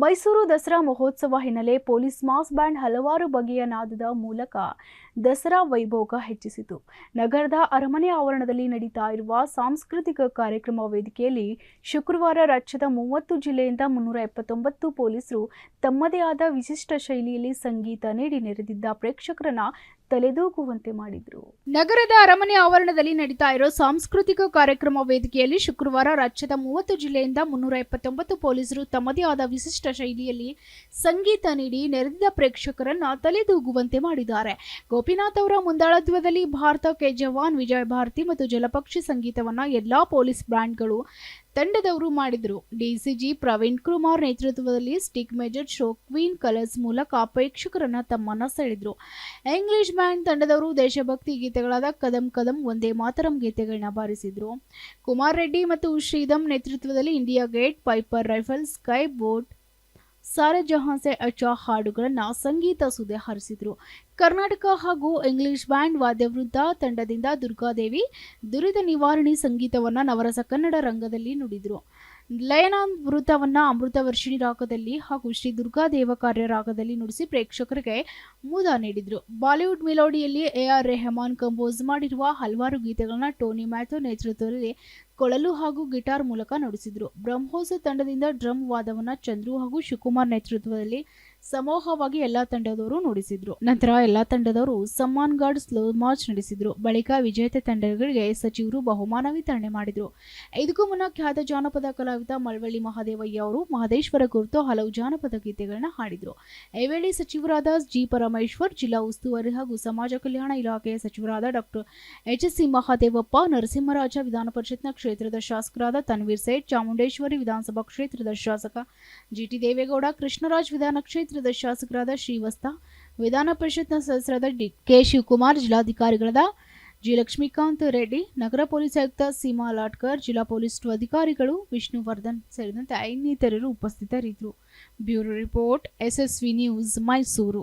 ಮೈಸೂರು ದಸರಾ ಮಹೋತ್ಸವ ಹಿನ್ನೆಲೆ police mass band ಹಲವಾರು ಬಗೆಯ ನಾದದ ಮೂಲಕ ದಸರಾ ವೈಭೋಗ ಹೆಚ್ಚಿಸಿತು. ನಗರದ ಅರಮನೆ ಆವರಣದಲ್ಲಿ ನಡೀತಾ ಇರುವ ಸಾಂಸ್ಕೃತಿಕ ಕಾರ್ಯಕ್ರಮ ವೇದಿಕೆಯಲ್ಲಿ ಶುಕ್ರವಾರ ರಾಜ್ಯದ 30 ಜಿಲ್ಲೆಯಿಂದ 379 ಪೊಲೀಸರು ತಮ್ಮದೇ ಆದ ವಿಶಿಷ್ಟ ಶೈಲಿಯಲ್ಲಿ ಸಂಗೀತ ನೀಡಿ ನೆರೆದಿದ್ದ ಪ್ರೇಕ್ಷಕರನ್ನ ತಲೆದೂಗುವಂತೆ ಮಾಡಿದ್ರು. ನಗರದ ಅರಮನೆ ಆವರಣದಲ್ಲಿ ನಡೀತಾ ಇರೋ ಸಾಂಸ್ಕೃತಿಕ ಕಾರ್ಯಕ್ರಮ ವೇದಿಕೆಯಲ್ಲಿ ಶುಕ್ರವಾರ ರಾಜ್ಯದ 30 ಜಿಲ್ಲೆಯಿಂದ 379 ಪೊಲೀಸರು ತಮ್ಮದೇ ಆದ ವಿಶಿಷ್ಟ ಶೈಲಿಯಲ್ಲಿ ಸಂಗೀತ ನೀಡಿ ನೆರೆದಿದ್ದ ಪ್ರೇಕ್ಷಕರನ್ನ ತಲೆದೂಗುವಂತೆ ಮಾಡಿದ್ದಾರೆ. ಗೋಪಿನಾಥ್ ಅವರ ಮುಂದಾಳತ್ವದಲ್ಲಿ ಭಾರತ ಕೆ ಜವಾನ್, ವಿಜಯ ಭಾರತಿ ಮತ್ತು ಜಲಪಕ್ಷಿ ಸಂಗೀತವನ್ನ ಎಲ್ಲಾ ಪೊಲೀಸ್ ಬ್ಯಾಂಡ್ಗಳು ತಂಡದವರು ಮಾಡಿದ್ರು. ಡಿಸಿಜಿ ಪ್ರವೀಣ್ ಕುಮಾರ್ ನೇತೃತ್ವದಲ್ಲಿ stick major show queen colours ಮೂಲಕ ಪ್ರೇಕ್ಷಕರನ್ನ ತಮ್ಮನ್ನ ಸೆಳೆದ್ರು. ಇಂಗ್ಲಿಷ್ ಬ್ಯಾಂಡ್ ತಂಡದವರು ದೇಶಭಕ್ತಿ ಗೀತೆಗಳಾದ ಕದಂ ಕದಂ, ವಂದೇ ಮಾತರಂ ಗೀತೆಗಳನ್ನ ಬಾರಿಸಿದ್ರು. ಕುಮಾರ್ ರೆಡ್ಡಿ ಮತ್ತು ಶ್ರೀಧಮ್ ನೇತೃತ್ವದಲ್ಲಿ India Gate, Piper Rifles, Sky Boat, ಸಾರೆ ಜಹಾನ್ ಸೆ ಅಚ್ಚಾ ಹಾಡುಗಳನ್ನು ಸಂಗೀತ ಸುದೆ ಹರಿಸಿದ್ರು. ಕರ್ನಾಟಕ ಹಾಗೂ ಇಂಗ್ಲಿಷ್ ಬ್ಯಾಂಡ್ ವಾದ್ಯವೃಂದ ತಂಡದಿಂದ ದುರ್ಗಾದೇವಿ ದುರಿತ ನಿವಾರಣಿ ಸಂಗೀತವನ್ನ ನವರಸ ಕನ್ನಡ ರಂಗದಲ್ಲಿ ನುಡಿದ್ರು. ಲಯನಾಮೃತವನ್ನ ಅಮೃತ ವರ್ಷಿಣಿ ರಾಗದಲ್ಲಿ ಹಾಗೂ ಶ್ರೀ ದುರ್ಗಾದೇವ ಕಾರ್ಯ ರಾಗದಲ್ಲಿ ನುಡಿಸಿ ಪ್ರೇಕ್ಷಕರಿಗೆ ಮುದ ನೀಡಿದ್ರು. ಬಾಲಿವುಡ್ ಮೆಲೋಡಿಯಲ್ಲಿ AR ರೆಹಮಾನ್ ಕಂಪೋಸ್ ಮಾಡಿರುವ ಹಲವಾರು ಗೀತೆಗಳನ್ನ ಟೋನಿ ಮ್ಯಾಥ್ಯೂ ನೇತೃತ್ವದಲ್ಲಿ ಕೊಳಲು ಹಾಗೂ ಗಿಟಾರ್ ಮೂಲಕ ನುಡಿಸಿದ್ರು. ಬ್ರಹ್ಮೋಸ್ ತಂಡದಿಂದ ಡ್ರಮ್ ವಾದವನ್ನ ಚಂದ್ರು ಹಾಗೂ ಶಿವಕುಮಾರ್ ನೇತೃತ್ವದಲ್ಲಿ ಸಮೂಹವಾಗಿ ಎಲ್ಲಾ ತಂಡದವರು ನುಡಿಸಿದ್ರು. ನಂತರ ಎಲ್ಲಾ ತಂಡದವರು ಸಮ್ಮಾನ್ ಗಾರ್ಡ್ ಸ್ಲೋ ಮಾರ್ಚ್ ನಡೆಸಿದ್ರು. ಬಳಿಕ ವಿಜೇತ ತಂಡಗಳಿಗೆ ಸಚಿವರು ಬಹುಮಾನ ವಿತರಣೆ ಮಾಡಿದ್ರು. ಇದಕ್ಕೂ ಮುನ್ನ ಖ್ಯಾತ ಜಾನಪದ ಕಲಾವಿದ ಮಳವಳ್ಳಿ ಮಹದೇವಯ್ಯ ಅವರು ಮಹದೇಶ್ವರ ಕುರಿತು ಹಲವು ಜಾನಪದ ಗೀತೆಗಳನ್ನ ಹಾಡಿದ್ರು. ಈ ವೇಳೆ ಸಚಿವರಾದ ಜಿ ಪರಮೇಶ್ವರ್, ಜಿಲ್ಲಾ ಉಸ್ತುವಾರಿ ಹಾಗೂ ಸಮಾಜ ಕಲ್ಯಾಣ ಇಲಾಖೆಯ ಸಚಿವರಾದ ಡಾಕ್ಟರ್ HC ಮಹದೇವಪ್ಪ, ನರಸಿಂಹರಾಜ ವಿಧಾನ ಪರಿಷತ್ನ ಕ್ಷೇತ್ರದ ಶಾಸಕರಾದ ತನ್ವೀರ್ ಸೇಠ್, ಚಾಮುಂಡೇಶ್ವರಿ ವಿಧಾನಸಭಾ ಕ್ಷೇತ್ರದ ಶಾಸಕ GT ದೇವೇಗೌಡ, ಕೃಷ್ಣರಾಜ್ ವಿಧಾನ ಕ್ಷೇತ್ರದ ಶಾಸಕರಾದ ಶ್ರೀವಸ್ತ, ವಿಧಾನ ಪರಿಷತ್ನ ಸದಸ್ಯರಾದ ಕೆ ಶಿವಕುಮಾರ್, ಜಿಲ್ಲಾಧಿಕಾರಿಗಳಾದ ಜಿ ಲಕ್ಷ್ಮೀಕಾಂತ್ ರೆಡ್ಡಿ, ನಗರ ಪೊಲೀಸ್ ಆಯುಕ್ತ ಸೀಮಾ ಲಾಟ್ಕರ್, ಜಿಲ್ಲಾ ಪೊಲೀಸ್ ಅಧಿಕಾರಿಗಳು ವಿಷ್ಣುವರ್ಧನ್ ಸೇರಿದಂತೆ ಇನ್ನಿತರರು ಉಪಸ್ಥಿತರಿದ್ದರು. Bureau report, SSV news, Mysuru.